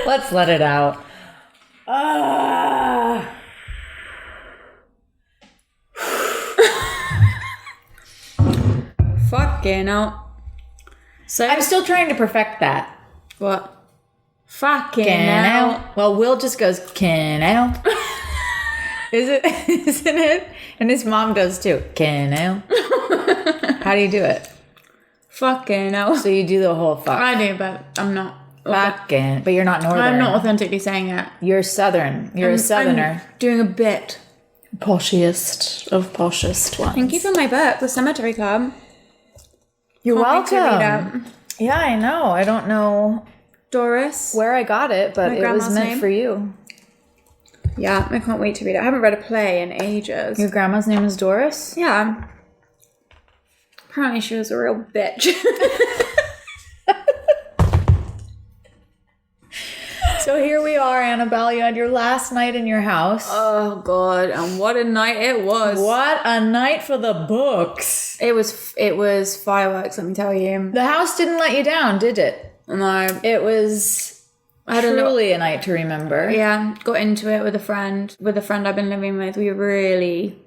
Let's let it out. Fucking hell. So I'm still trying to perfect that. what? Fucking hell. Well, Will just goes, canal. Isn't it? And his mom does too. Canal. How do you do it? Fucking hell. So you do the whole fuck. I do, but I'm not. Fucking. But you're not northern. I'm not authentically saying it. You're southern. You're a southerner. I'm doing a bit. Poshiest of poshest ones. Thank you for my book, The Cemetery Club. You're Can't wait to read welcome. Yeah, I know. I don't know Doris. where I got it, but My it was grandma's meant name? for you. Yeah, I can't wait to read it. I haven't read a play in ages. Your grandma's name is Doris? Yeah. Apparently she was a real bitch. So here we are, Annabelle. You had your last night in your house. Oh, God. And what a night it was. What a night for the books. It was fireworks, let me tell you. The house didn't let you down, did it? No. It was truly a night to remember. Yeah, got into it with a friend. With a friend I've been living with. We really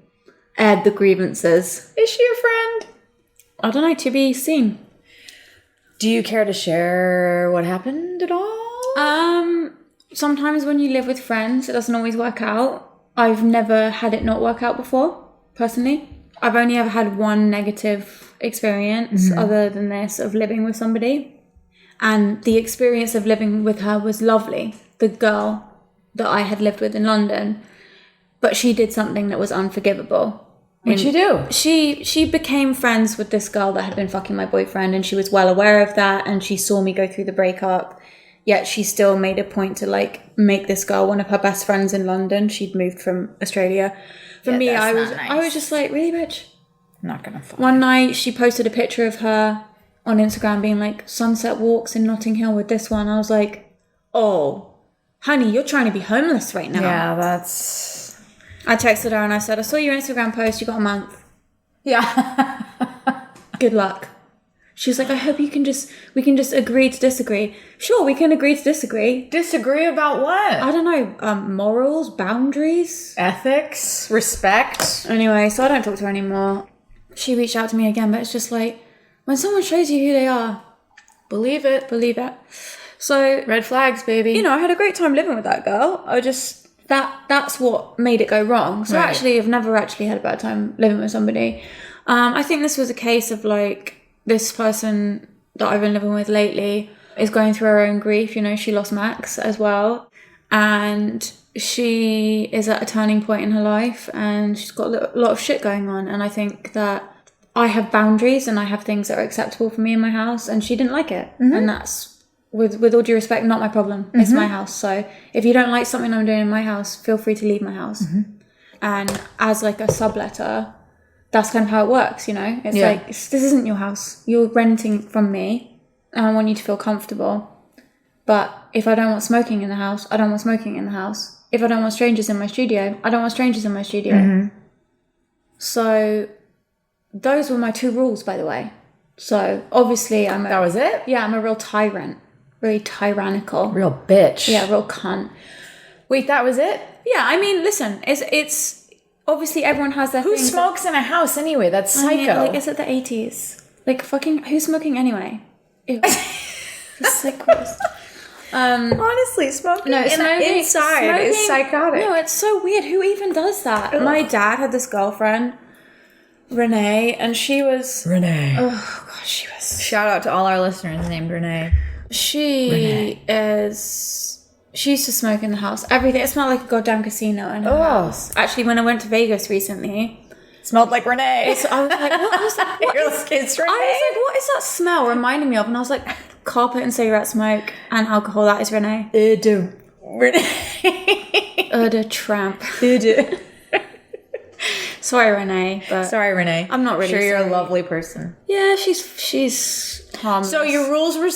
aired the grievances. Is she your friend? I don't know, to be seen. Do you care to share what happened at all? Sometimes when you live with friends, it doesn't always work out. I've never had it not work out before, personally. I've only ever had one negative experience other than this of living with somebody. And the experience of living with her was lovely. The girl that I had lived with in London. But she did something that was unforgivable. What'd she do? She became friends with this girl that had been fucking my boyfriend, and she was well aware of that, and she saw me go through the breakup. Yet she still made a point to make this girl one of her best friends in London. She'd moved from Australia. For me, I was just like, really, bitch? I'm not gonna fuck. One night she posted a picture of her on Instagram being like, sunset walks in Notting Hill with this one. I was like, oh, honey, you're trying to be homeless right now. Yeah, that's... I texted her and I said, I saw your Instagram post, you got a month. Yeah. Good luck. She was like, I hope we can just agree to disagree. Sure, we can agree to disagree. Disagree about what? I don't know, morals, boundaries. Ethics, respect. Anyway, so I don't talk to her anymore. She reached out to me again, but it's just like, when someone shows you who they are, Believe it. believe it. So, Red flags, baby. you know, I had a great time living with that girl. That's what made it go wrong. So Right. actually, I've never actually had a bad time living with somebody. I think this was a case of this person that I've been living with lately is going through her own grief. You know, she lost Max as well. And she is at a turning point in her life and she's got a lot of shit going on. And I think that I have boundaries and I have things that are acceptable for me in my house, and she didn't like it. And that's, with all due respect, not my problem. It's my house. So if you don't like something I'm doing in my house, feel free to leave my house. And as a subletter, that's kind of how it works, you know? It's this isn't your house. You're renting from me and I want you to feel comfortable. But if I don't want smoking in the house, I don't want smoking in the house. If I don't want strangers in my studio, I don't want strangers in my studio. So those were my two rules, by the way. So obviously That was it? yeah, I'm a real tyrant. Very tyrannical. Real bitch. Yeah, real cunt. Wait, that was it? Yeah, I mean, listen, it's obviously everyone has their Who things. smokes in a house anyway? That's psycho. I mean, it's at the 80s. Fucking, who's smoking anyway? Ew. It's so gross. Honestly, smoking inside is psychotic. No, it's so weird. Who even does that? Ugh. My dad had this girlfriend, Renee, and she was... Renee. Oh, God, she was... Shout out to all our listeners named Renee. She used to smoke in the house. Everything. It smelled like a goddamn casino in her house. Actually, when I went to Vegas recently... Smelled like Renee. I was like, what was that? It's Renee. I was like, what is that smell reminding me of? And I was like, carpet and cigarette smoke and alcohol. That is Renee. Renee. The tramp. Sorry, Renee. But Sorry, Renee. I'm not really sure you're sorry. a lovely person. Yeah, she's harmless. So your rules were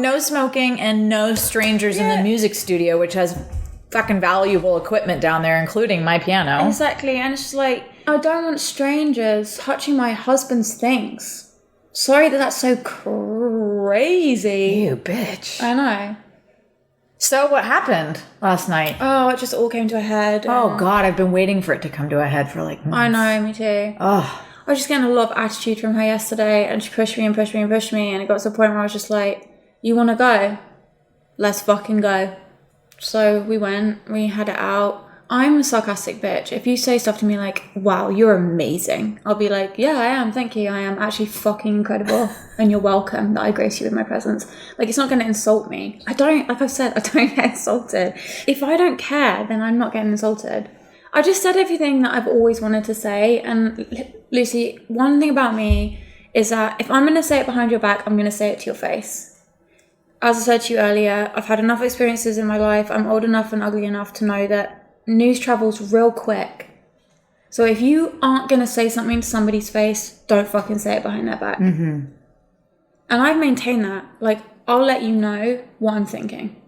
no smoking and no strangers in the music studio, which has fucking valuable equipment down there, including my piano. Exactly. And it's just like, I don't want strangers touching my husband's things. Sorry that's so crazy. You bitch. I know. So what happened last night? Oh, it just all came to a head. Oh God, I've been waiting for it to come to a head for like months. I know, me too. Oh, I was just getting a lot of attitude from her yesterday, and she pushed me and pushed me and pushed me, and it got to the point where I was just like, you want to go? Let's fucking go. So we went, we had it out. I'm a sarcastic bitch. If you say stuff to me like, wow, you're amazing, I'll be like, yeah, I am, thank you. I am actually fucking incredible. And you're welcome that I grace you with my presence. Like, it's not going to insult me. Like I've said, I don't get insulted. If I don't care, then I'm not getting insulted. I just said everything that I've always wanted to say. And Lucy, one thing about me is that if I'm going to say it behind your back, I'm going to say it to your face. As I said to you earlier, I've had enough experiences in my life. I'm old enough and ugly enough to know that news travels real quick. So if you aren't going to say something to somebody's face, don't fucking say it behind their back. Mm-hmm. And I've maintained that. Like, I'll let you know what I'm thinking.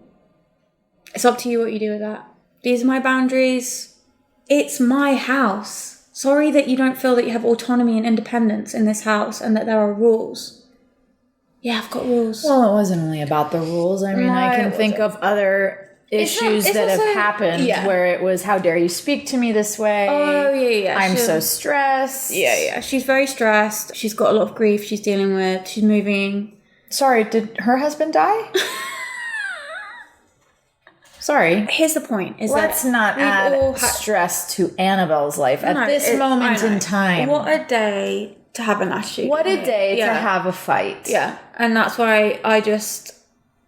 It's up to you what you do with that. These are my boundaries. It's my house. Sorry that you don't feel that you have autonomy and independence in this house and that there are rules. Yeah, I've got rules. Well, it wasn't only about the rules. I mean, No, I can think of other issues it's that also- have happened where it was, how dare you speak to me this way? Oh, yeah. I'm so stressed. Yeah. She's very stressed. She's got a lot of grief she's dealing with. She's moving. Sorry, did her husband die? Sorry. Here's the point. Let's not add stress to Annabelle's life at this moment in time. What a day to have an attitude. What a day to have a fight. Yeah. And that's why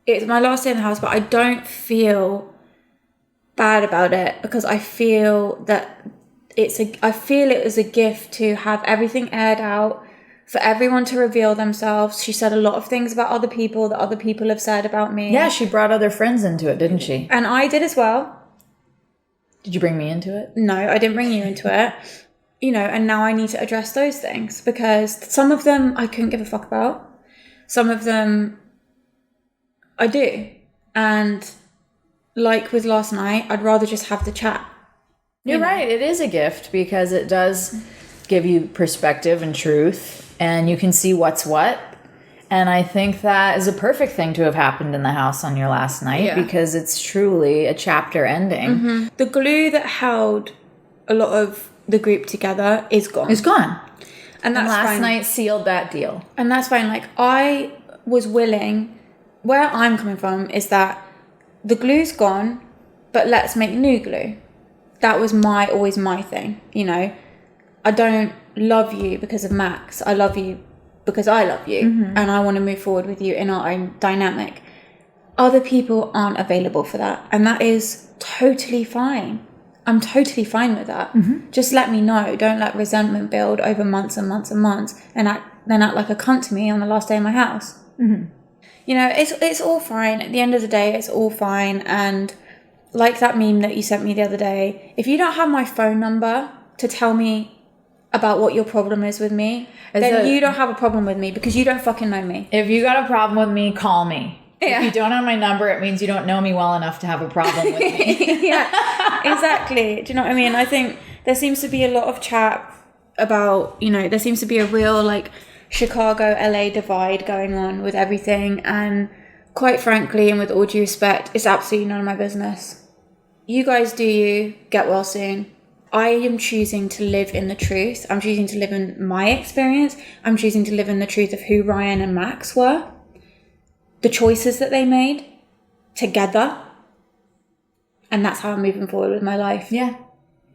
it's my last day in the house, but I don't feel bad about it because I feel that I feel it was a gift to have everything aired out, for everyone to reveal themselves. She said a lot of things about other people that other people have said about me. Yeah, she brought other friends into it, didn't she? And I did as well. Did you bring me into it? No, I didn't bring you into it. And now I need to address those things because some of them I couldn't give a fuck about. Some of them I do. And like with last night, I'd rather just have the chat. You're right. It is a gift because it does give you perspective and truth and you can see what's what. And I think that is a perfect thing to have happened in the house on your last night because it's truly a chapter ending. Mm-hmm. The glue that held a lot of the group together is gone. It's gone. And that's last fine. night sealed that deal. And that's fine. Like, I was willing, where I'm coming from is that the glue's gone, but let's make new glue. That was always my thing, I don't love you because of Max. I love you because I love you. Mm-hmm. And I want to move forward with you in our own dynamic. Other people aren't available for that. And that is totally fine. I'm totally fine with that. Mm-hmm. Just let me know. Don't let resentment build over months and months and months and then act like a cunt to me on the last day of my house. Mm-hmm. It's all fine. At the end of the day, it's all fine. And like that meme that you sent me the other day, if you don't have my phone number to tell me about what your problem is with me, then you don't have a problem with me because you don't fucking know me. If you got a problem with me, call me. Yeah. If you don't have my number, it means you don't know me well enough to have a problem with me. Yeah, exactly. Do you know what I mean? I think there seems to be a lot of chat about, there seems to be a real Chicago, LA divide going on with everything. And quite frankly, and with all due respect, it's absolutely none of my business. You guys do you. Get well soon. I am choosing to live in the truth. I'm choosing to live in my experience. I'm choosing to live in the truth of who Ryan and Max were. The choices that they made together. And that's how I'm moving forward with my life. Yeah.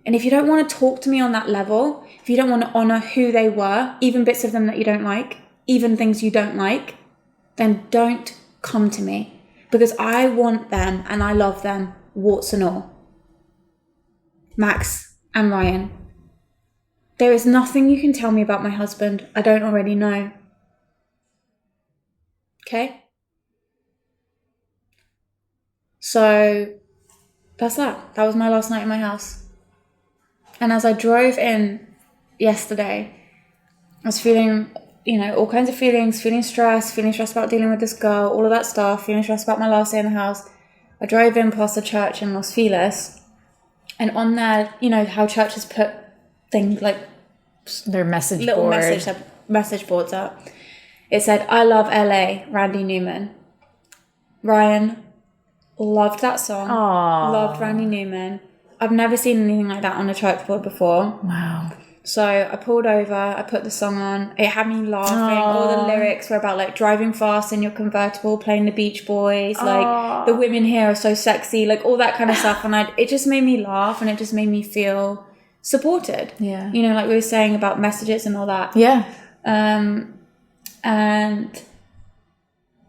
And if you don't want to talk to me on that level, if you don't want to honour who they were, even bits of them that you don't like, even things you don't like, then don't come to me. Because I want them and I love them, warts and all. Max and Ryan. There is nothing you can tell me about my husband I don't already know. Okay? So that's that. That was my last night in my house. And as I drove in yesterday, I was feeling, all kinds of feelings, feeling stressed about dealing with this girl, all of that stuff, feeling stressed about my last day in the house. I drove in past the church in Los Feliz, and on there, how churches put things like their message boards up. It said, "I love LA, Randy Newman." Ryan, Loved that song. Aww. Loved Randy Newman. I've never seen anything like that on a church board before. Wow. So I pulled over, I put the song on. It had me laughing. All the lyrics were about like driving fast in your convertible, playing the Beach Boys, like the women here are so sexy, like all that kind of stuff. And it just made me laugh, and it just made me feel supported. Yeah. You know, like we were saying about messages and all that. Yeah. And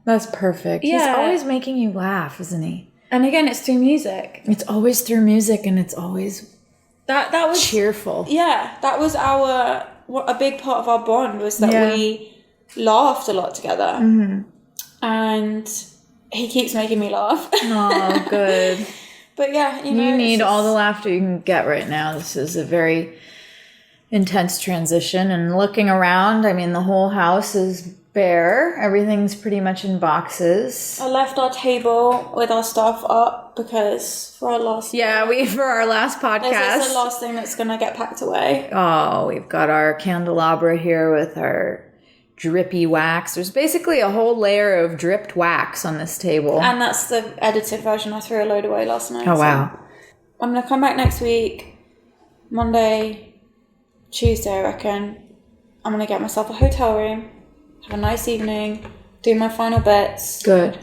that's perfect. Yeah. He's always making you laugh, isn't he? And again, it's through music. It's always through music, and it's always that was cheerful. Yeah, that was a big part of our bond was that we laughed a lot together. Mm-hmm. And he keeps making me laugh. Oh, good. But yeah, you know, you need all the laughter you can get right now. This is a very intense transition, and looking around, I mean, the whole house is bare. Everything's pretty much in boxes. I left our table with our stuff up because for our last for our last podcast, this is the last thing that's gonna get packed away. Oh, we've got our candelabra here with our drippy wax. There's basically a whole layer of dripped wax on this table, and that's the edited version. I threw a load away last night. Oh wow! So I'm gonna come back next week, Monday, Tuesday, I reckon. I'm gonna get myself a hotel room, have a nice evening, do my final bits. Good.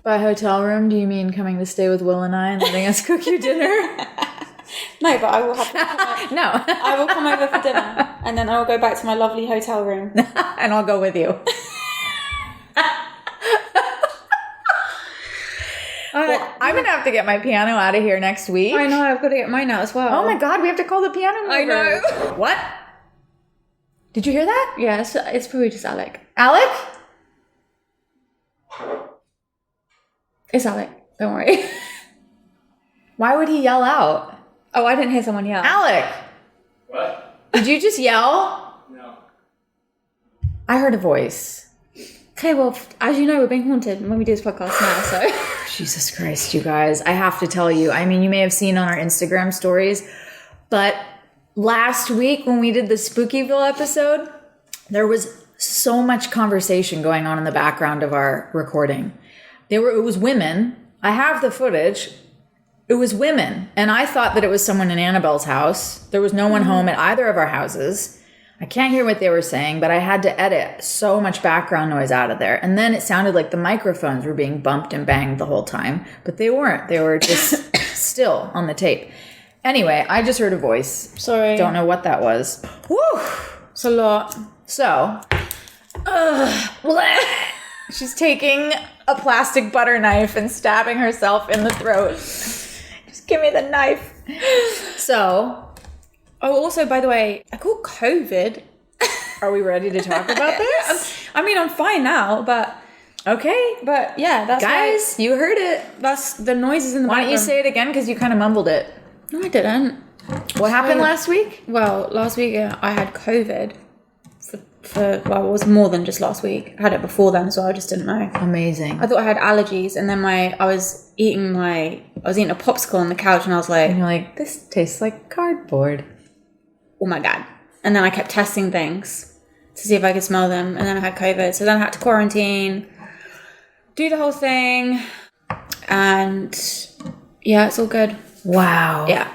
By hotel room, do you mean coming to stay with Will and I and letting us cook your dinner? No, but I will have to No. I will come over for dinner, and then I will go back to my lovely hotel room. And I'll go with you. Well, I'm going to have to get my piano out of here next week. I know, I've got to get mine out as well. Oh my God, we have to call the piano mover. I know. What? Did you hear that? Yeah, it's probably just Alec. Alec? It's Alec. Don't worry. Why would he yell out? Oh, I didn't hear someone yell. Alec! What? Did you just yell? No. I heard a voice. Okay, well, as you know, we're being haunted when we do this podcast now, so... Jesus Christ, you guys. I have to tell you. I mean, you may have seen on our Instagram stories, but last week when we did the Spookyville episode, there was so much conversation going on in the background of our recording. It was women. I have the footage. It was women. And I thought that it was someone in Annabel's house. There was no one home at either of our houses. I can't hear what they were saying, but I had to edit so much background noise out of there. And then it sounded like the microphones were being bumped and banged the whole time, but they weren't. They were just still on the tape. Anyway, I just heard a voice. Sorry. Don't know what that was. Woo! It's a lot. So, she's taking a plastic butter knife and stabbing herself in the throat. Just give me the knife. So... Oh, also, by the way, I caught COVID. Are we ready to talk about this? I mean, I'm fine now, but... Okay. But, yeah, that's Guys, you heard it. That's the noises in the Why background. don't you say it again? Because you kind of mumbled it. No, I didn't. What happened last week? Well, last week I had COVID. Well, it was more than just last week. I had it before then, so I just didn't know. Amazing. I thought I had allergies, and then I was eating a popsicle on the couch, and I was like... And you're like, this tastes like cardboard. Oh my God. And then I kept testing things to see if I could smell them. And then I had COVID. So then I had to quarantine, do the whole thing. And yeah, it's all good. Wow. Yeah.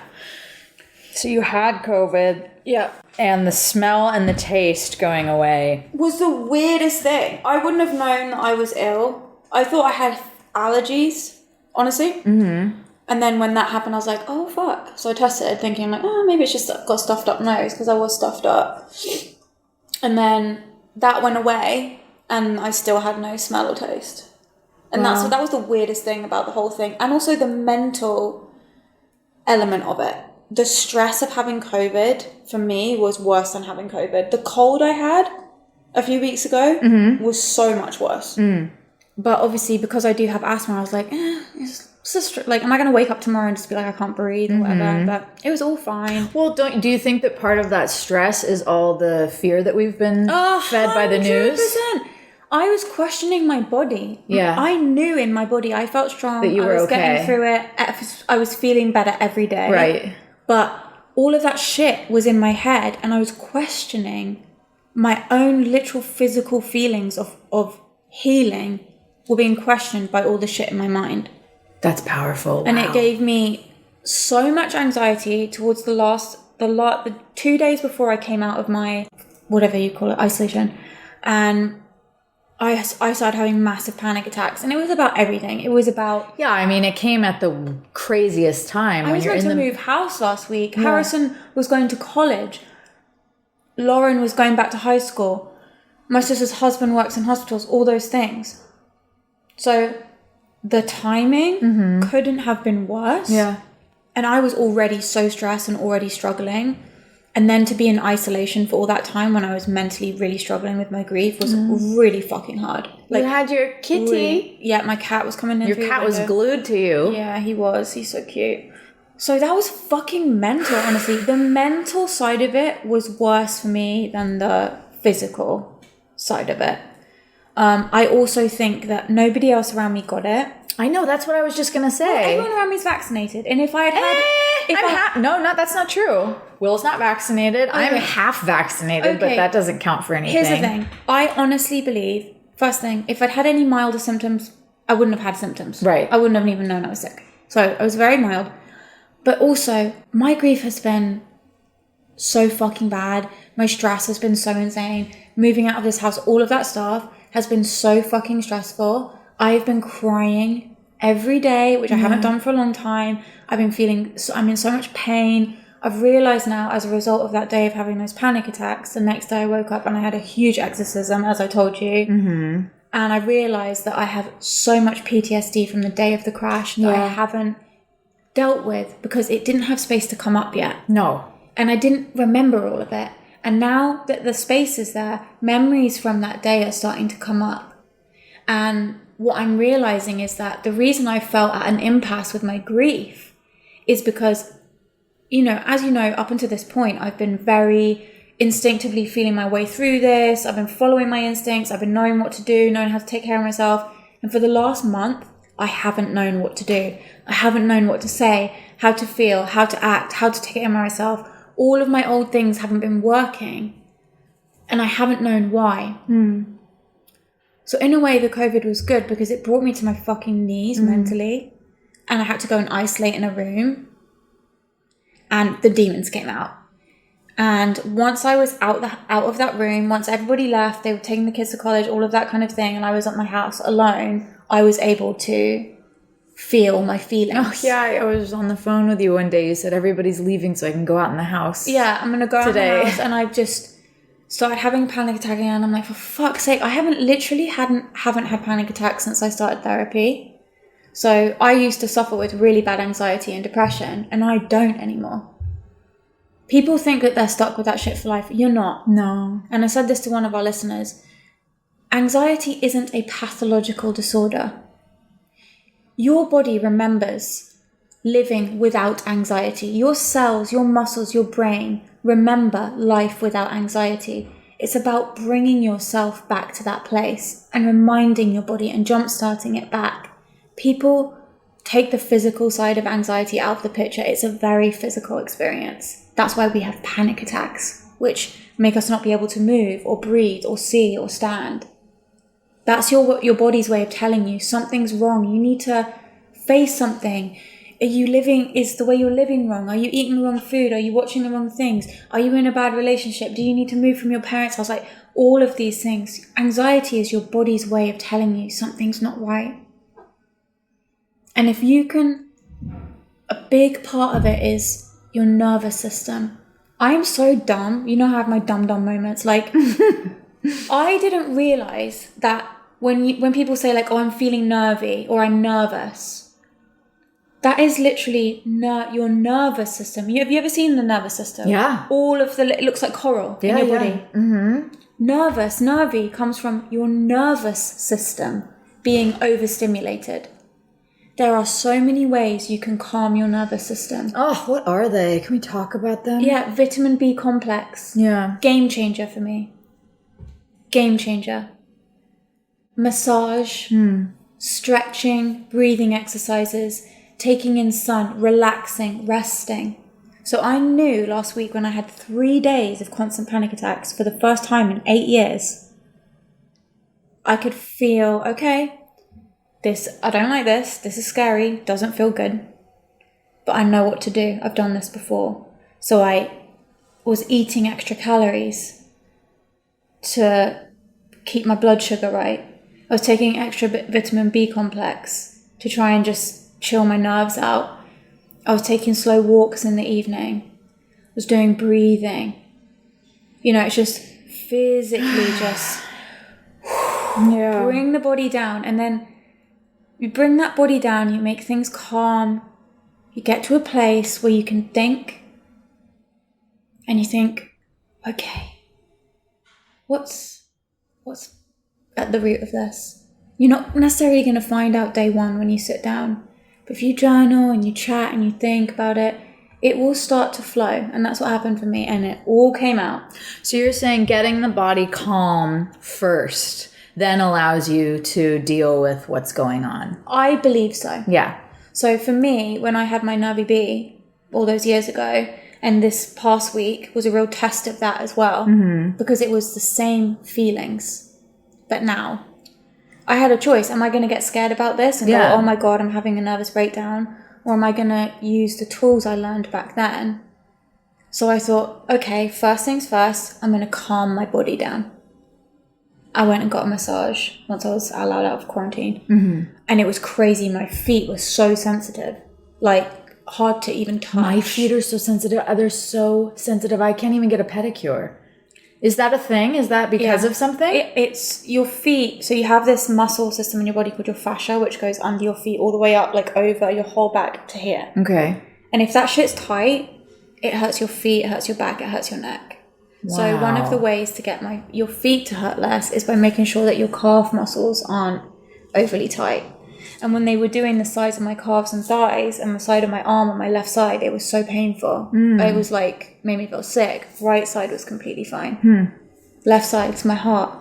So you had COVID. Yeah. And the smell and the taste going away. Was the weirdest thing. I wouldn't have known that I was ill. I thought I had allergies, honestly. Mm-hmm. And then when that happened, I was like, oh, fuck. So I tested thinking like, oh, maybe it's just I've got stuffed up nose because I was stuffed up. And then that went away and I still had no smell or taste. And that was the weirdest thing about the whole thing. And also the mental element of it. The stress of having COVID for me was worse than having COVID. The cold I had a few weeks ago was so much worse. Mm. But obviously because I do have asthma, I was like, am I going to wake up tomorrow and just be like, I can't breathe or whatever? But it was all fine. Well, do you think that part of that stress is all the fear that we've been fed by the news? 100%. I was questioning my body. Yeah. I knew in my body, I felt strong. That you were I was okay. getting through it. I was feeling better every day. Right. But all of that shit was in my head and I was questioning my own literal physical feelings of healing were being questioned by all the shit in my mind. That's powerful. And Wow. it gave me so much anxiety towards the 2 days before I came out of my, whatever you call it, isolation. And I started having massive panic attacks. And it was about everything. It was about... Yeah, I mean, it came at the craziest time. I was meant to move house last week. Yeah. Harrison was going to college. Lauren was going back to high school. My sister's husband works in hospitals, all those things. So the timing couldn't have been worse. Yeah. And I was already so stressed and already struggling. And then to be in isolation for all that time when I was mentally really struggling with my grief was really fucking hard. Like, you had your kitty. Really, yeah, my cat was coming in. Your cat was glued to you. Yeah, he was. He's so cute. So that was fucking mental, honestly. The mental side of it was worse for me than the physical side of it. I also think that nobody else around me got it. I know, that's what I was just going to say. Well, everyone around me is vaccinated. And if I had had... No, that's not true. Will's not vaccinated. Okay. I'm half vaccinated, but that doesn't count for anything. Here's the thing. I honestly believe, first thing, if I'd had any milder symptoms, I wouldn't have had symptoms. Right. I wouldn't have even known I was sick. So I was very mild. But also, my grief has been so fucking bad. My stress has been so insane. Moving out of this house, all of that stuff has been so fucking stressful. I've been crying every day, which I haven't done for a long time. I'm in so much pain. I've realised now, as a result of that day of having those panic attacks, the next day I woke up and I had a huge exorcism, as I told you. Mm-hmm. And I realised that I have so much PTSD from the day of the crash that I haven't dealt with because it didn't have space to come up yet. No. And I didn't remember all of it. And now that the space is there, memories from that day are starting to come up. And what I'm realising is that the reason I felt at an impasse with my grief is because, as you know, up until this point, I've been very instinctively feeling my way through this. I've been following my instincts. I've been knowing what to do, knowing how to take care of myself. And for the last month, I haven't known what to do. I haven't known what to say, how to feel, how to act, how to take care of myself. All of my old things haven't been working. And I haven't known why. So in a way, the COVID was good because it brought me to my fucking knees mentally. And I had to go and isolate in a room. And the demons came out. And once I was out of that room, once everybody left, they were taking the kids to college, all of that kind of thing, and I was at my house alone, I was able to feel my feelings. Oh, yeah, I was on the phone with you one day. You said everybody's leaving so I can go out in the house. Yeah, I'm going to go out in the house, and I just started having a panic attack again. And I'm like, for fuck's sake, I haven't had panic attacks since I started therapy. So I used to suffer with really bad anxiety and depression, and I don't anymore. People think that they're stuck with that shit for life. You're not. No. And I said this to one of our listeners. Anxiety isn't a pathological disorder. Your body remembers living without anxiety. Your cells, your muscles, your brain remember life without anxiety. It's about bringing yourself back to that place and reminding your body and jump-starting it back. People take the physical side of anxiety out of the picture. It's a very physical experience. That's why we have panic attacks, which make us not be able to move or breathe or see or stand. That's your body's way of telling you something's wrong. You need to face something. Is the way you're living wrong? Are you eating the wrong food? Are you watching the wrong things? Are you in a bad relationship? Do you need to move from your parents' house? Like all of these things. Anxiety is your body's way of telling you something's not right. And if you can, a big part of it is your nervous system. I'm so dumb. You know how I have my dumb moments. Like, I didn't realize that when people say like, oh, I'm feeling nervy or I'm nervous, that is literally your nervous system. Have you ever seen the nervous system? Yeah. It looks like coral in your body. Mm-hmm. Nervy comes from your nervous system being overstimulated. There are so many ways you can calm your nervous system. Oh, what are they? Can we talk about them? Yeah, vitamin B complex. Yeah. Game changer for me. Game changer. Massage, stretching, breathing exercises, taking in sun, relaxing, resting. So I knew last week when I had 3 days of constant panic attacks for the first time in 8 years, I could feel, okay, I don't like this. This is scary. Doesn't feel good. But I know what to do. I've done this before. So I was eating extra calories to keep my blood sugar right. I was taking extra vitamin B complex to try and just chill my nerves out. I was taking slow walks in the evening. I was doing breathing. It's just physically just bring the body down. And then you bring that body down, you make things calm. You get to a place where you can think. And you think, okay, what's at the root of this? You're not necessarily going to find out day one when you sit down. But if you journal and you chat and you think about it, it will start to flow. And that's what happened for me. And it all came out. So you're saying getting the body calm first then allows you to deal with what's going on. I believe so. Yeah. So for me, when I had my nervy bee all those years ago, and this past week was a real test of that as well, because it was the same feelings. But now I had a choice. Am I going to get scared about this and go, oh my God, I'm having a nervous breakdown? Or am I going to use the tools I learned back then? So I thought, okay, first things first, I'm going to calm my body down. I went and got a massage once I was allowed out of quarantine. And it was crazy. My feet were so sensitive, like hard to even touch. My feet are so sensitive. They're so sensitive. I can't even get a pedicure. Is that a thing? Is that because of something? It's your feet. So you have this muscle system in your body called your fascia, which goes under your feet all the way up, like over your whole back to here. Okay. And if that shit's tight, it hurts your feet, it hurts your back, it hurts your neck. Wow. So one of the ways to get your feet to hurt less is by making sure that your calf muscles aren't overly tight. And when they were doing the sides of my calves and thighs and the side of my arm on my left side, it was so painful. It was like, made me feel sick. Right side was completely fine. Left side's my heart.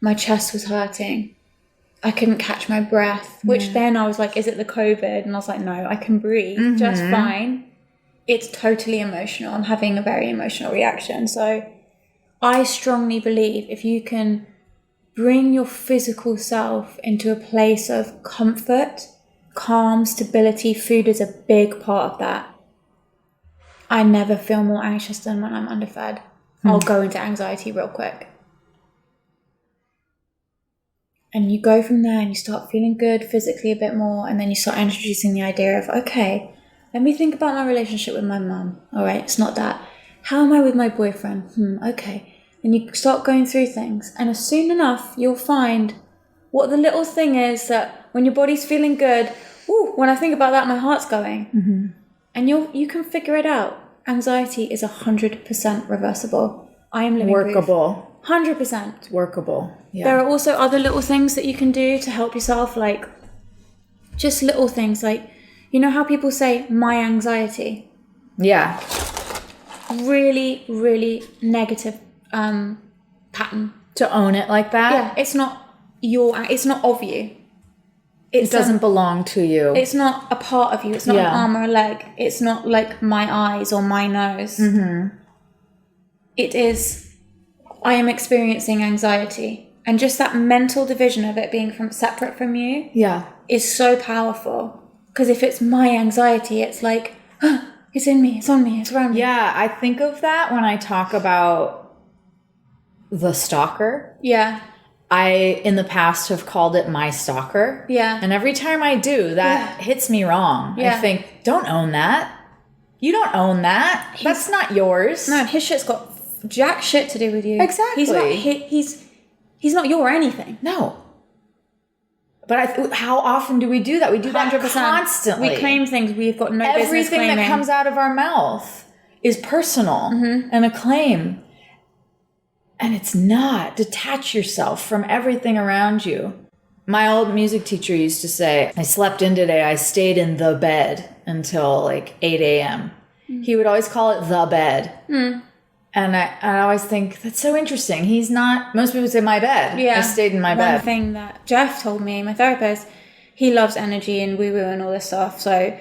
My chest was hurting. I couldn't catch my breath, which then I was like, is it the COVID? And I was like, no, I can breathe just fine. It's totally emotional. I'm having a very emotional reaction. So I strongly believe if you can bring your physical self into a place of comfort, calm, stability. Food is a big part of that. I never feel more anxious than when I'm underfed. I'll go into anxiety real quick. And you go from there and you start feeling good physically a bit more, and then you start introducing the idea of, okay, let me think about my relationship with my mum. All right, it's not that. How am I with my boyfriend? Okay. And you start going through things, and as soon enough, you'll find what the little thing is that when your body's feeling good, when I think about that, my heart's going. And you can figure it out. Anxiety is 100% reversible. I am living workable. 100%. It's workable. Yeah. There are also other little things that you can do to help yourself, like just little things, like, you know how people say, my anxiety? Yeah. Really, really negative pattern. To own it like that? Yeah, it's not of you. It doesn't belong to you. It's not a part of you. It's not an arm or a leg. It's not like my eyes or my nose. It is, I am experiencing anxiety. And just that mental division of it being separate from you is so powerful. Because if it's my anxiety, it's like, it's in me, it's on me, it's around me. Yeah, I think of that when I talk about the stalker. Yeah. I, in the past, have called it my stalker. Yeah. And every time I do, that hits me wrong. Yeah. I think, don't own that. You don't own that. That's not yours. No, his shit's got jack shit to do with you. Exactly. He's not your anything. No. But how often do we do that? We do that 100%. Constantly. We claim things we've got no business claiming. Everything that comes out of our mouth is personal and a claim. And it's not. Detach yourself from everything around you. My old music teacher used to say, I slept in today. I stayed in the bed until like 8 a.m. He would always call it the bed. And I always think, that's so interesting. He's not, most people say my bed. Yeah. I stayed in my bed. One thing that Jeff told me, my therapist, he loves energy and woo-woo and all this stuff. So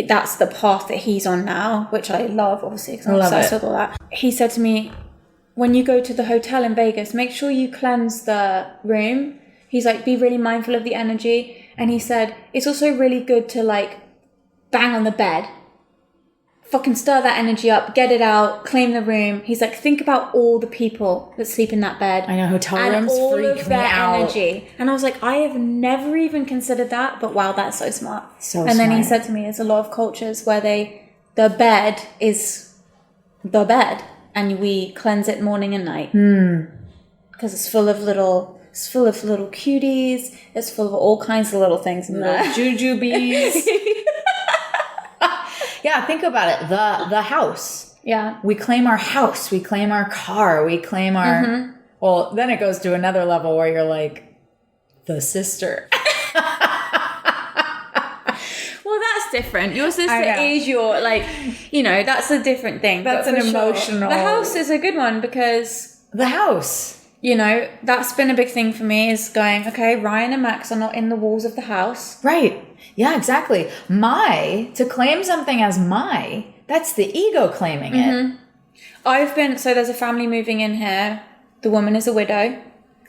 that's the path that he's on now, which I love, obviously, because I'm obsessed with all that. He said to me, when you go to the hotel in Vegas, make sure you cleanse the room, He's like, be really mindful of the energy. And he said, it's also really good to like bang on the bed. Fucking stir that energy up, get it out, claim the room. He's like, think about all the people that sleep in that bed. I know, hotel rooms all freak of me their out. energy. And I was like, I have never even considered that, but wow, that's so smart. So and then he smart. said to me, there's a lot of cultures where the bed is the bed, and we cleanse it morning and night. Because it's full of little cuties. It's full of all kinds of little things in there. Jujubes. Yeah, think about it. The house. Yeah. We claim our house. We claim our car. We claim our... Well, then it goes to another level where you're like, the sister. Well, that's different. Your sister I know. is your, like, you know, that's a different thing. That's But an for sure, emotional... The house is a good one because, The house. you know, that's been a big thing for me is going, okay, Ryan and Max are not in the walls of the house. Right. Yeah, exactly. To claim something as that's the ego claiming it. So there's a family moving in here. The woman is a widow.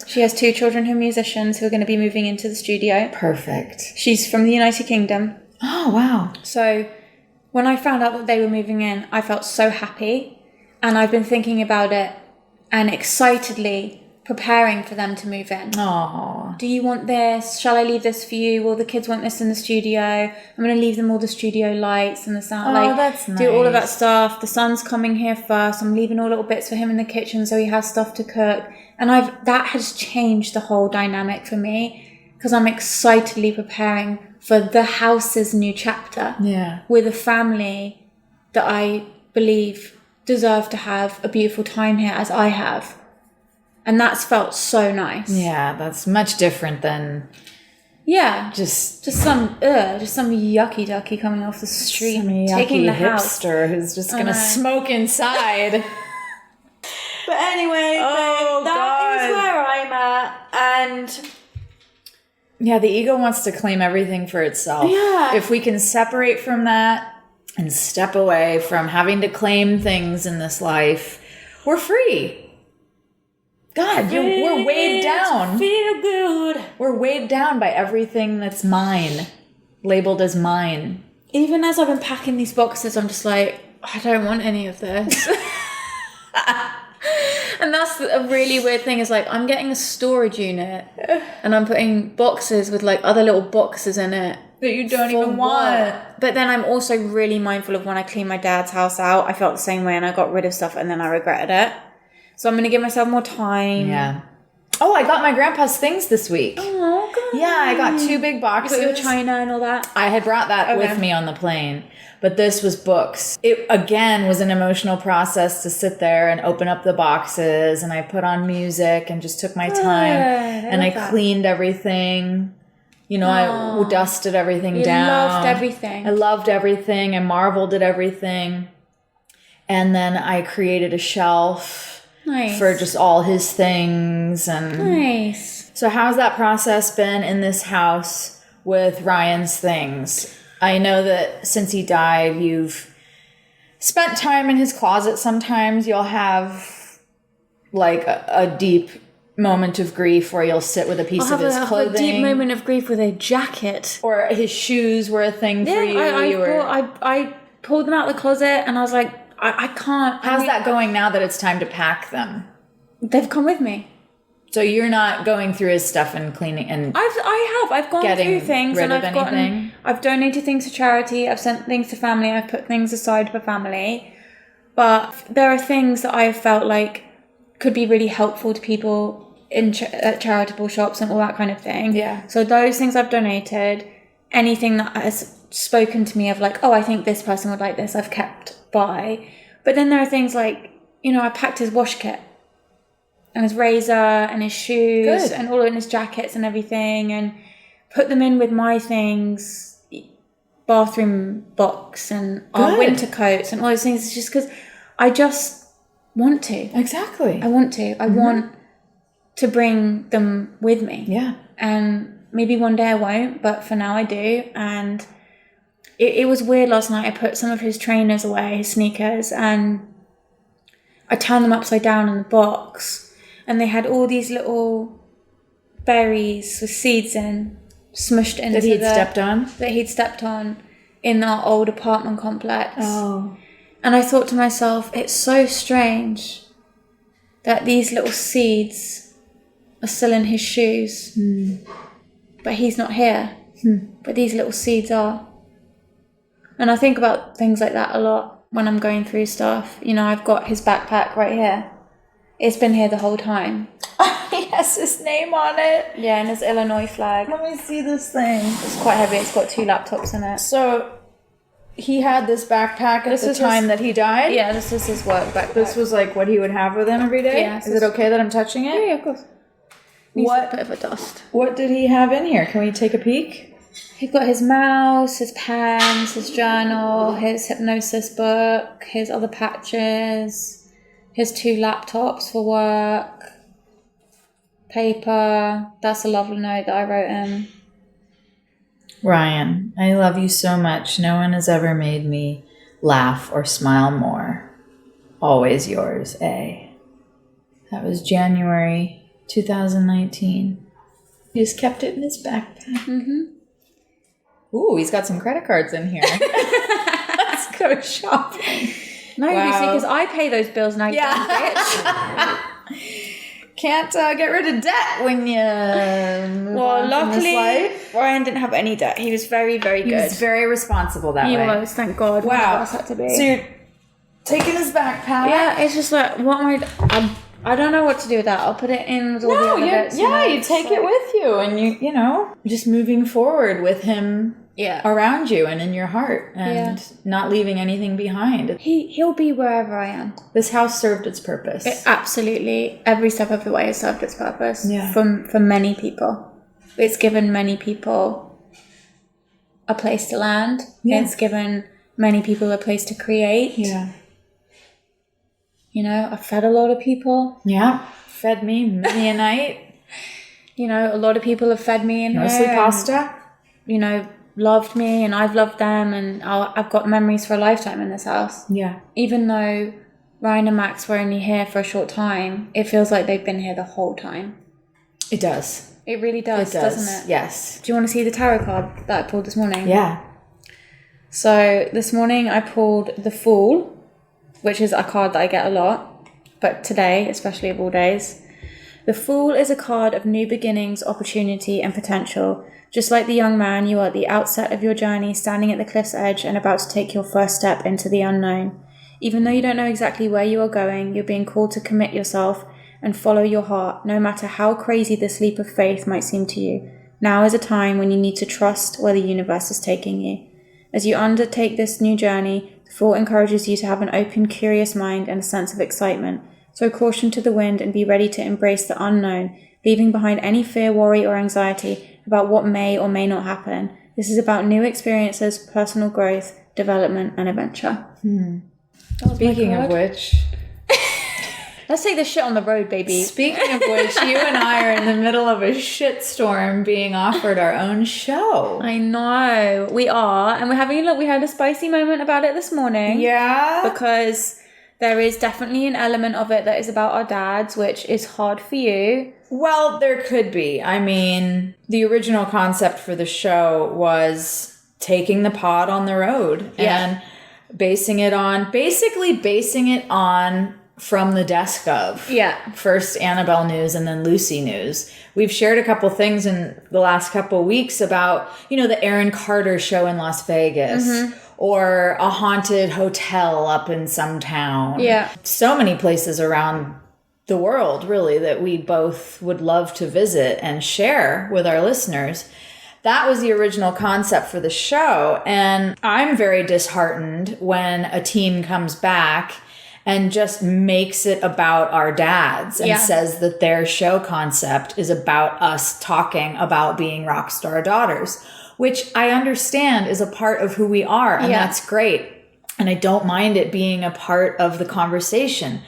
She has 2 children who are musicians who are going to be moving into the studio. Perfect. She's from the United Kingdom. Oh, wow. So when I found out that they were moving in, I felt so happy. And I've been thinking about it and excitedly preparing for them to move in. Oh. Do you want this? Shall I leave this for you? Will the kids want this in the studio? I'm going to leave them all the studio lights and the sound. Oh, that's do all of that nice. stuff. The son's coming here first. I'm leaving all little bits for him in the kitchen so he has stuff to cook. And that has changed the whole dynamic for me because I'm excitedly preparing for the house's new chapter. Yeah. With a family that I believe deserve to have a beautiful time here as I have. And that's felt so nice. Yeah, that's much different than just some yucky ducky coming off the street, some yucky taking the house. hipster who's just going to smoke inside. But anyway, that is where I'm at. And yeah, the ego wants to claim everything for itself. Yeah. If we can separate from that and step away from having to claim things in this life, we're free. God, we're weighed down. Feel good. We're weighed down by everything that's mine, labeled as mine. Even as I've been packing these boxes, I'm just like, I don't want any of this. And that's a really weird thing is like, I'm getting a storage unit and I'm putting boxes with like other little boxes in it. That you don't For even want. what? But then I'm also really mindful of when I cleaned my dad's house out. I felt the same way and I got rid of stuff and then I regretted it. So I'm going to give myself more time. Yeah. Oh, I got my grandpa's things this week. Oh, God. Yeah, I got 2 big You boxes. got your china and all that? I had brought that with me on the plane. But this was books. It, again, was an emotional process to sit there and open up the boxes. And I put on music and just took my time. And I cleaned everything. You know, I dusted everything down. Loved everything. I loved everything. I marveled at everything. And then I created a shelf. Nice. For just all his things. And Nice. so how's that process been in this house with Ryan's things? I know that since he died, you've spent time in his closet. Sometimes you'll have like a deep moment of grief where you'll sit with a piece of his clothing. A deep moment of grief with a jacket. Or his shoes were a thing for you. I pulled them out of the closet and I was like, I can't. How's that going now that it's time to pack them? They've come with me. So you're not going through his stuff and cleaning and I've gone through things rid and of anything? I've donated things to charity, I've sent things to family, I've put things aside for family. But there are things that I have felt like could be really helpful to people in at charitable shops and all that kind of thing. Yeah. So those things I've donated. Anything that has spoken to me of like, oh, I think this person would like this, I've kept by. But then there are things like, you know, I packed his wash kit and his razor and his shoes and all in his jackets and everything and put them in with my things, bathroom box and our winter coats and all those things. It's just because I just want to. Exactly. I want to. I want to bring them with me. Yeah. And maybe one day I won't, but for now I do. And it was weird last night. I put some of his trainers away, his sneakers, and I turned them upside down in the box. And they had all these little berries with seeds in, smushed into That he'd stepped on in our old apartment complex. Oh. And I thought to myself, it's so strange that these little seeds are still in his shoes. But he's not here. But these little seeds are. And I think about things like that a lot when I'm going through stuff. You know, I've got his backpack right here. It's been here the whole time. He has his name on it. Yeah, and his Illinois flag. Let me see this thing. It's quite heavy. It's got 2 laptops in it. So, he had this backpack at the time that he died? Yeah, this is his work backpack. This was like what he would have with him every day? Yeah. Is it okay that I'm touching it? Yeah, of course. Needs a bit of a dust. What did he have in here? Can we take a peek? He's got his mouse, his pens, his journal, his hypnosis book, his other patches, his 2 laptops for work, paper. That's a lovely note that I wrote him. Ryan, I love you so much. No one has ever made me laugh or smile more. Always yours, A. That was January 2019. He just kept it in his backpack. Ooh, he's got some credit cards in here. Let's go shopping. No, you see, because I pay those bills now. Yeah. Can't get rid of debt when you move on luckily, from this life. Ryan didn't have any debt. He was very, very good. He was very responsible that way. He was, thank God. Wow. Else had to be. So you're taking his backpack. Yeah, it's just like, what am I don't know what to do with that. I'll put it in with all the other bits. Yeah, you take it with you, and you know, just moving forward with him around you and in your heart, and not leaving anything behind. He'll be wherever I am. This house served its purpose. It absolutely, every step of the way has served its purpose. Yeah. For many people. It's given many people a place to land. Yeah. It's given many people a place to create. Yeah. You know, I've fed a lot of people. Yeah. Fed me many a night. You know, a lot of people have fed me in Mostly here pasta. And, you know, loved me, and I've loved them, and I've got memories for a lifetime in this house. Yeah. Even though Ryan and Max were only here for a short time, it feels like they've been here the whole time. It does. It really does, doesn't it? Yes. Do you want to see the tarot card that I pulled this morning? Yeah. So this morning I pulled the Fool, which is a card that I get a lot, but today, especially of all days, the Fool is a card of new beginnings, opportunity, and potential. Just like the young man, you are at the outset of your journey, standing at the cliff's edge and about to take your first step into the unknown. Even though you don't know exactly where you are going, you're being called to commit yourself and follow your heart, no matter how crazy this leap of faith might seem to you. Now is a time when you need to trust where the universe is taking you. As you undertake this new journey, the Fool encourages you to have an open, curious mind and a sense of excitement. Throw caution to the wind and be ready to embrace the unknown, leaving behind any fear, worry, or anxiety about what may or may not happen. This is about new experiences, personal growth, development, and adventure. Speaking of which... Let's take this shit on the road, baby. Speaking of which, you and I are in the middle of a shitstorm being offered our own show. I know. We are. And we're having a look. We had a spicy moment about it this morning. Yeah. Because there is definitely an element of it that is about our dads, which is hard for you. Well, there could be. I mean, the original concept for the show was taking the pod on the road and basing it on from the desk of. Yeah. First Annabel news and then Lucy news. We've shared a couple things in the last couple weeks about, you know, the Aaron Carter show in Las Vegas or a haunted hotel up in some town. Yeah. So many places around the world, really, that we both would love to visit and share with our listeners. That was the original concept for the show. And I'm very disheartened when a team comes back and just makes it about our dads and says that their show concept is about us talking about being rock star daughters, which I understand is a part of who we are. And that's great. And I don't mind it being a part of the conversation.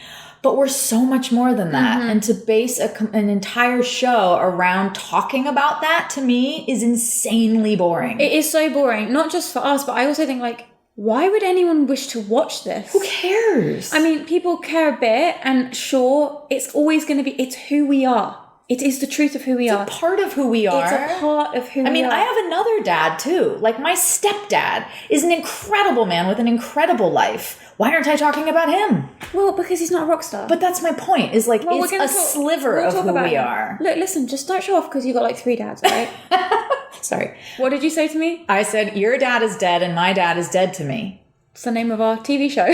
But we're so much more than that. And to base an entire show around talking about that, to me, is insanely boring. It is so boring. Not just for us, but I also think, like, why would anyone wish to watch this? Who cares? I mean, people care a bit, and sure, it's always going to be, it's who we are. It is the truth of who we are. It's a part of who we are. It's a part of who we are. I mean, I have another dad too. Like, my stepdad is an incredible man with an incredible life. Why aren't I talking about him? Well, because he's not a rock star. But that's my point, is like, it's a sliver of who we are. Look, listen, just don't show off because you got like 3 dads, right? Sorry. What did you say to me? I said, your dad is dead and my dad is dead to me. It's the name of our TV show.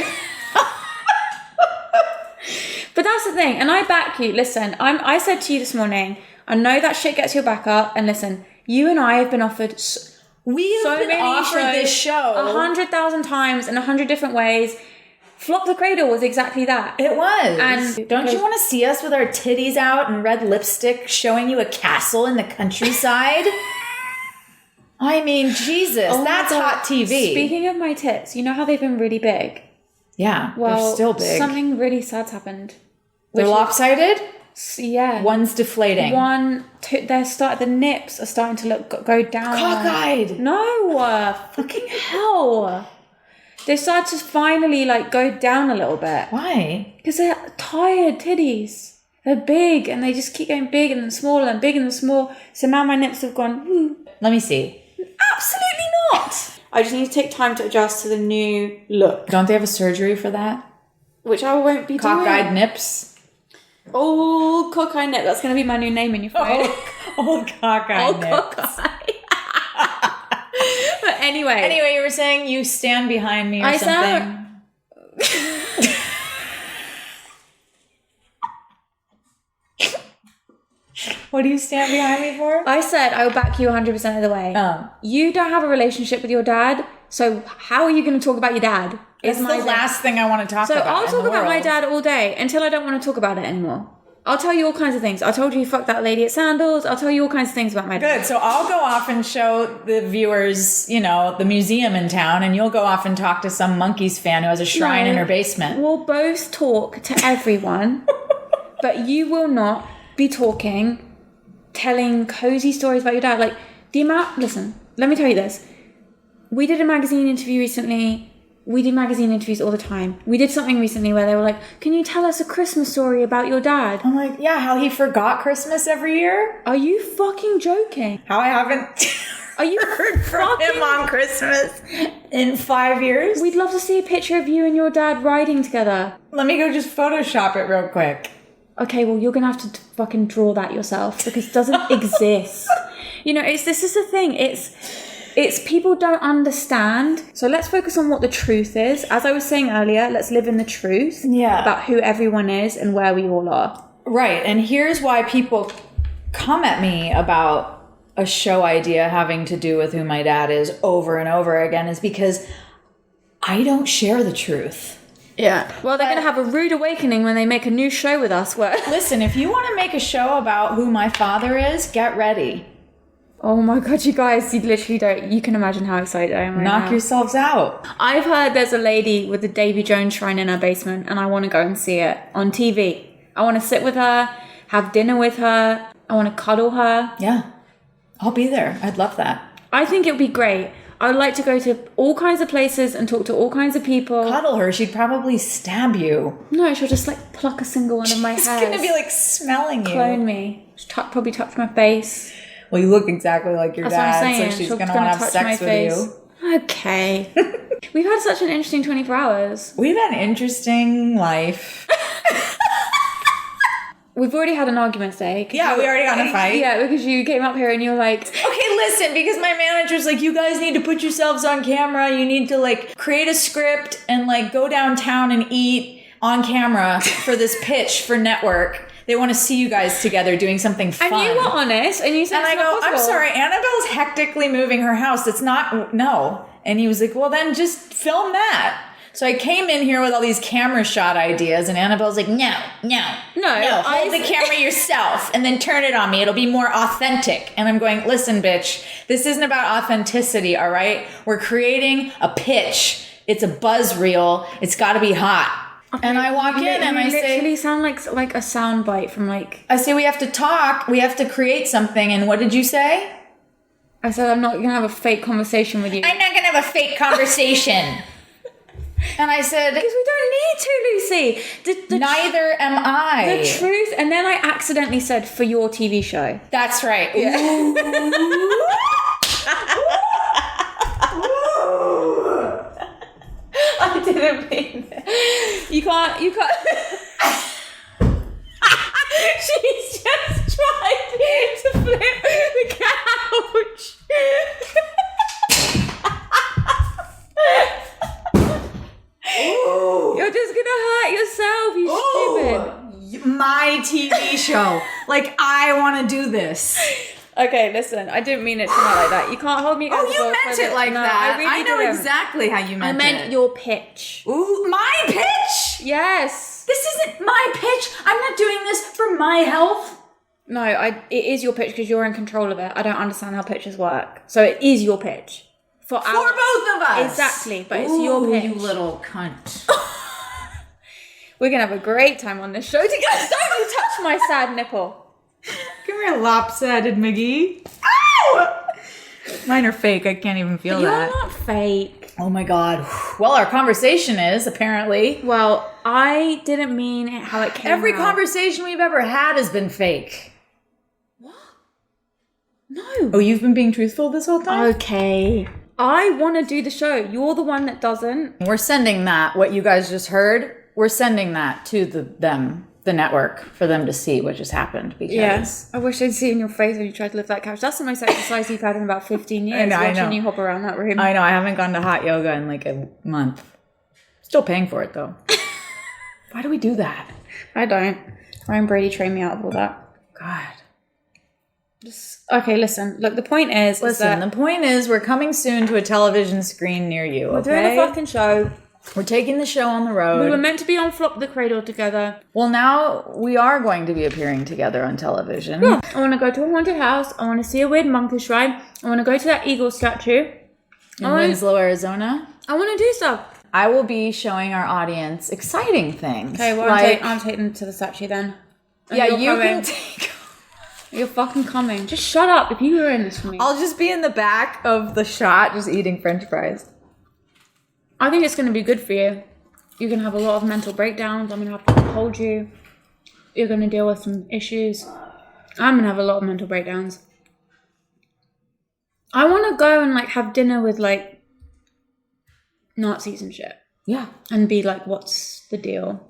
But that's the thing, and I back you. Listen, I said to you this morning, I know that shit gets your back up, and listen, you and I have been offered We have been offered this show 100,000 times in 100 different ways. Flop the Cradle was exactly that. It was. And don't you want to see us with our titties out and red lipstick showing you a castle in the countryside? I mean, Jesus, that's hot TV. Speaking of my tits, you know how they've been really big? Yeah, Well, they're still big. Something really sad's happened. They're lopsided? Yeah. One's deflating. The nips are starting to go down. Cockeyed. No, fucking hell. They start to finally like go down a little bit. Why? Because they're tired titties. They're big and they just keep getting big and then small and big and then small. So now my nips have gone, whoo. Let me see. Absolutely not. I just need to take time to adjust to the new look. Don't they have a surgery for that? Which I won't be doing. Cockeyed nips? Oh, cockeyed nip. That's going to be my new name in your phone. Old cockeyed nips. Cockeyed. But anyway. Anyway, you were saying you stand behind me or something. What do you stand behind me for? I said I will back you 100% of the way. You don't have a relationship with your dad, so how are you going to talk about your dad? It's the last thing I want to talk about. So I'll talk about my dad all day until I don't want to talk about it anymore. I'll tell you all kinds of things. I told you fuck that lady at Sandals. I'll tell you all kinds of things about my dad. Good. So I'll go off and show the viewers, the museum in town, and you'll go off and talk to some Monkeys fan who has a shrine in her basement. We'll both talk to everyone, but you will not be telling cozy stories about your dad. Like, listen, let me tell you this. We did a magazine interview recently. We do magazine interviews all the time. We did something recently where they were like, can you tell us a Christmas story about your dad? I'm like, yeah, how he forgot Christmas every year? Are you fucking joking? How I haven't Are you heard from him on Christmas in 5 years? We'd love to see a picture of you and your dad riding together. Let me go just Photoshop it real quick. Okay, well, you're going to have to fucking draw that yourself because it doesn't exist. This is the thing. It's people don't understand. So let's focus on what the truth is. As I was saying earlier, let's live in the truth about who everyone is and where we all are. Right. And here's why people come at me about a show idea having to do with who my dad is over and over again is because I don't share the truth. Yeah. Well, they're going to have a rude awakening when they make a new show with us. Listen, if you want to make a show about who my father is, get ready. Oh my God, you guys, you literally don't. You can imagine how excited I am right now. Knock yourselves out. I've heard there's a lady with a Davy Jones shrine in her basement, and I want to go and see it on TV. I want to sit with her, have dinner with her. I want to cuddle her. Yeah, I'll be there. I'd love that. I think it would be great. I would like to go to all kinds of places and talk to all kinds of people. Cuddle her. She'd probably stab you. No, she'll just pluck a single one of my hairs. She's going to be smelling you. Clone me. Probably touch my face. Well, you look exactly like your dad, what I'm saying. So she's going to want to have sex with you. Okay. We've had such an interesting 24 hours. We've had an interesting life. We've already had an argument today. Yeah, we already got in a fight. Yeah, because you came up here and you were like... Okay, listen, because my manager's like, you guys need to put yourselves on camera. You need to, create a script and, go downtown and eat on camera for this pitch for network. They want to see you guys together doing something fun. And you were honest, and you said, and I go, I'm sorry, Annabelle's hectically moving her house. It's not, no. And he was like, well, then just film that. So I came in here with all these camera shot ideas, and Annabelle's like, no, hold the camera yourself, and then turn it on me. It'll be more authentic. And I'm going, listen, bitch, this isn't about authenticity, all right? We're creating a pitch. It's a buzz reel. It's got to be hot. Okay. And I walk in and I say... You literally sound like a sound bite from I say, we have to talk. We have to create something. And what did you say? I said, I'm not going to have a fake conversation with you. I'm not going to have a fake conversation. And I said, Because we don't need to, Lucy. neither am I. The truth. And then I accidentally said, for your TV show. That's right. Yeah. I didn't mean it. You can't. She's just trying to flip the couch. You're just gonna hurt yourself, you stupid. My TV show. Like, I want to do this. Okay, listen, I didn't mean it to not like that. You can't hold me against Oh, you meant it like that. I know exactly how you meant it. I meant your pitch. Ooh, my pitch? Yes. This isn't my pitch. I'm not doing this for my health. No, it is your pitch because you're in control of it. I don't understand how pitches work. So it is your pitch. For both of us. Exactly, but it's your pitch. You little cunt. We're going to have a great time on this show together. Don't you touch my sad nipple. Come here, lopsided McGee. Ow! Mine are fake. I can't even feel You're that. not fake. Oh my God. Well, our conversation is, apparently. Well, I didn't mean it how it came Every out. conversation we've ever had has been fake. What? No. Oh, you've been being truthful this whole time? Okay. I want to do the show. You're the one that doesn't. We're sending that, what you guys just heard, we're sending that to the network, for them to see what just happened. Because Yes. I wish I'd see in your face when you tried to lift that couch. That's the most exercise you've had in about 15 years. I watching know. you hop around that room. I know, I haven't gone to hot yoga in like a month. Still paying for it though. Why do we do that? I don't. Ryan Brady trained me out of all that. God. Okay, listen. Look, the point is Listen, that the point is we're coming soon to a television screen near you, we're doing a fucking show. We're taking the show on the road. We were meant to be on Flop the Cradle together. Well, now we are going to be appearing together on television. Yeah. I want to go to a haunted house. I want to see a weird monkey shrine. I want to go to that eagle statue. In Winslow, Arizona. I want to do stuff. I will be showing our audience exciting things. Okay, well, I'm taking them to the statue then. And Yeah, you're you coming. can take... You're fucking coming. Just shut up if you were in this for me. I'll just be in the back of the shot just eating french fries. I think it's going to be good for you. You're going to have a lot of mental breakdowns. I'm going to have to hold you. You're going to deal with some issues. I'm going to have a lot of mental breakdowns. I want to go and like have dinner with like Nazis and shit. Yeah. And be like, what's the deal?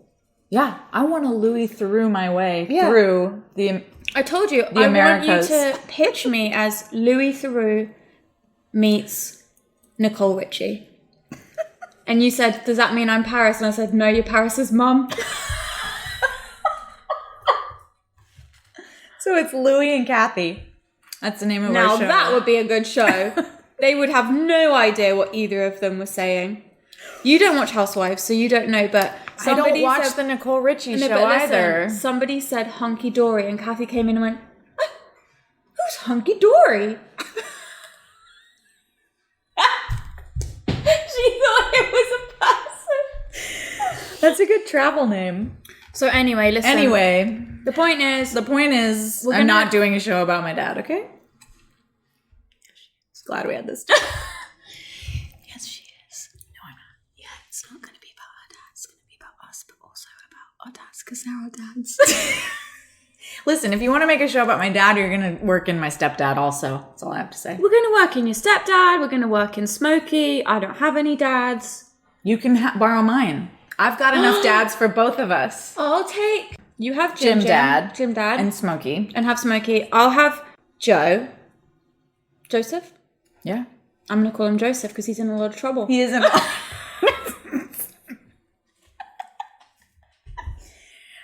Yeah. I want to Louis through my way through the... I told you, I want you to pitch me as Louis Theroux meets Nicole Richie. And you said, does that mean I'm Paris? And I said, no, you're Paris's mum. So it's Louis and Kathy. That's the name of Now our show. that would be a good show. They would have no idea what either of them were saying. You don't watch Housewives, so you don't know, but I don't watch the Nicole Richie show either. Somebody said hunky dory, and Kathy came in and went, oh, who's hunky dory? She thought it was a person. That's a good travel name. So anyway, listen. Anyway, the point is, I'm not doing a show about my dad, okay? Just glad we had this. Yes, she is. No, I'm not. Yeah, it's not going to be about our dads. It's going to be about us, but also about our dads, because they're our dads. Listen, if you want to make a show about my dad, you're going to work in my stepdad also. That's all I have to say. We're going to work in your stepdad. We're going to work in Smokey. I don't have any dads. You can borrow mine. I've got enough dads for both of us. I'll take... You have Jim Dad. And Smokey. And have Smokey. I'll have Joe. Joseph? Yeah. I'm going to call him Joseph because he's in a lot of trouble. He isn't.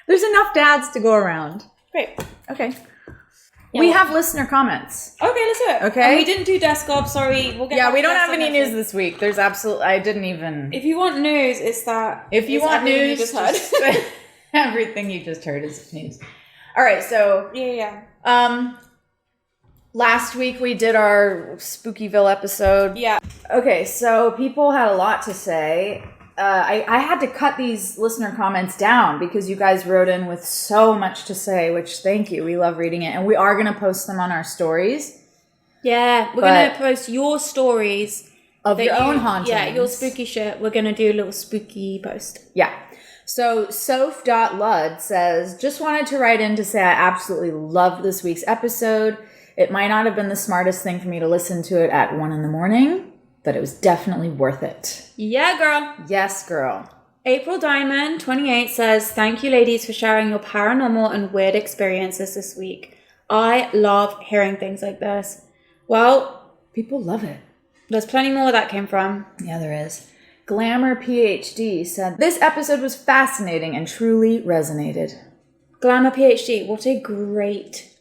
There's enough dads to go around. Great. Okay. Yeah, we have listener comments. Okay, let's do it. Okay. And we didn't do desk op, sorry. We'll get back We to don't desk have op any next news week. this week. There's absolutely... I didn't even... If you want news, it's that... If you it's want everything news, you just heard. everything you just heard is news. All right, so... Yeah. Last week we did our Spookyville episode. Yeah. Okay, so people had a lot to say. I had to cut these listener comments down because you guys wrote in with so much to say, which thank you. We love reading it. And we are going to post them on our stories. Yeah, we're going to post your stories of your own hauntings. Yeah, your spooky shit. We're going to do a little spooky post. Yeah. So Soph.Lud says, just wanted to write in to say I absolutely loved this week's episode. It might not have been the smartest thing for me to listen to it at 1 a.m, but it was definitely worth it. Yeah, girl. Yes, girl. April Diamond, 28, says, thank you, ladies, for sharing your paranormal and weird experiences this week. I love hearing things like this. Well, people love it. There's plenty more where that came from. Yeah, there is. Glamour PhD said, this episode was fascinating and truly resonated. Glamour PhD, what a great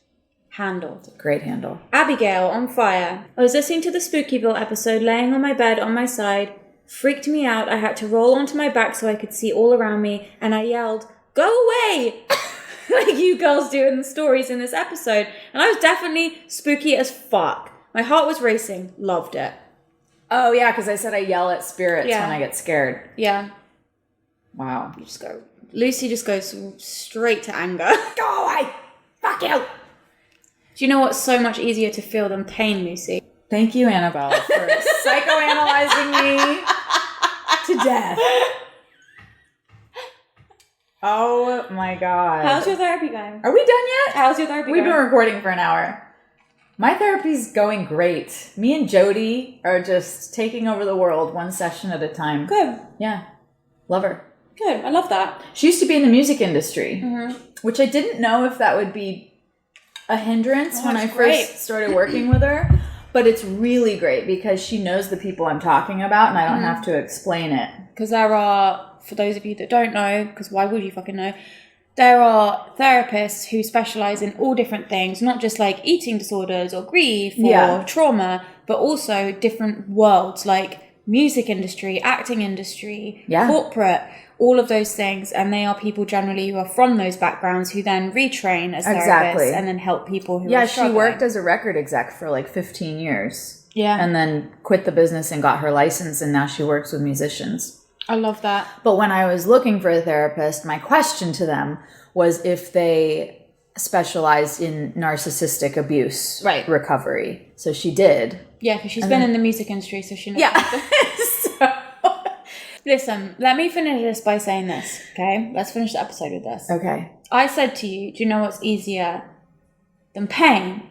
handle. Great handle. Abigail, on fire. I was listening to the Spookyville episode, laying on my bed on my side. Freaked me out. I had to roll onto my back so I could see all around me, and I yelled, go away! Like you girls do in the stories in this episode. And I was definitely spooky as fuck. My heart was racing. Loved it. Oh, yeah, because I said I yell at spirits when I get scared. Yeah. Wow. You just go. Lucy just goes straight to anger. Go away! Fuck you! Do you know what's so much easier to feel than pain, Lucy? Thank you, Annabel, for psychoanalyzing me to death. Oh my God. How's your therapy going? Are we done yet? How's your therapy We've going? been recording for an hour. My therapy's going great. Me and Jody are just taking over the world one session at a time. Good. Yeah. Love her. Good. I love that. She used to be in the music industry, which I didn't know if that would be a hindrance when I first started working with her. But it's really great because she knows the people I'm talking about and I don't have to explain it. Because there are, for those of you that don't know, because why would you fucking know, there are therapists who specialize in all different things, not just like eating disorders or grief or trauma, but also different worlds like music industry, acting industry, corporate, all of those things. And they are people generally who are from those backgrounds who then retrain as therapists and then help people who are struggling. She worked as a record exec for like 15 years. Yeah. And then quit the business and got her license, and now she works with musicians. I love that. But when I was looking for a therapist, my question to them was if they specialized in narcissistic abuse recovery. So she did. Yeah, because she's been in the music industry, so she knows. Yeah. Listen, let me finish this by saying this, okay? Let's finish the episode with this. Okay. I said to you, do you know what's easier than pain?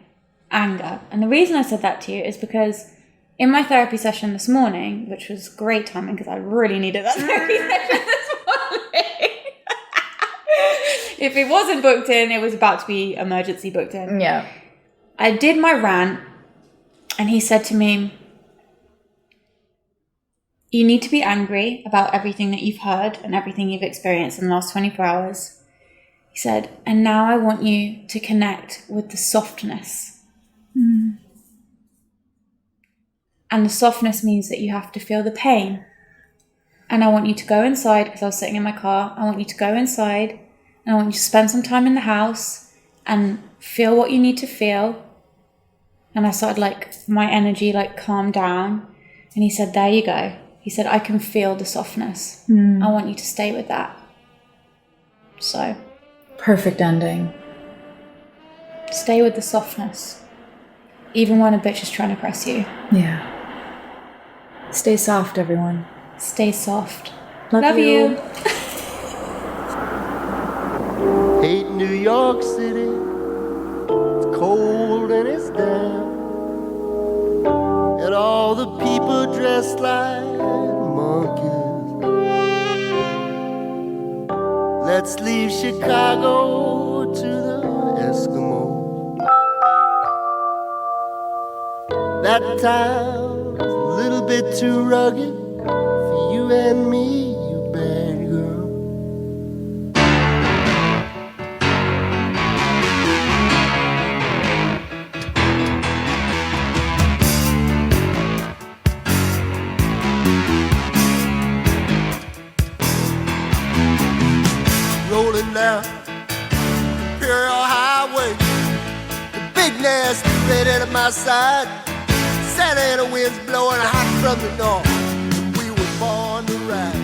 Anger. And the reason I said that to you is because in my therapy session this morning, which was great timing because I really needed that therapy session this morning. If it wasn't booked in, it was about to be emergency booked in. Yeah. I did my rant, and he said to me, you need to be angry about everything that you've heard and everything you've experienced in the last 24 hours. He said, and now I want you to connect with the softness. And the softness means that you have to feel the pain. And I want you to go inside, because I was sitting in my car, I want you to go inside, and I want you to spend some time in the house and feel what you need to feel. And I started my energy calmed down. And he said, there you go. He said, I can feel the softness. I want you to stay with that. So. Perfect ending. Stay with the softness. Even when a bitch is trying to press you. Yeah. Stay soft, everyone. Stay soft. Love you. Hate New York City. It's cold and it's damp. And all the people dressed like monkeys. Let's leave Chicago to the Eskimos. That town's a little bit too rugged for you and me, you bad girl. Rolling down Imperial Highway, the big nasty redhead at my side. Santa Ana winds blowing hot from the north. We were born to ride.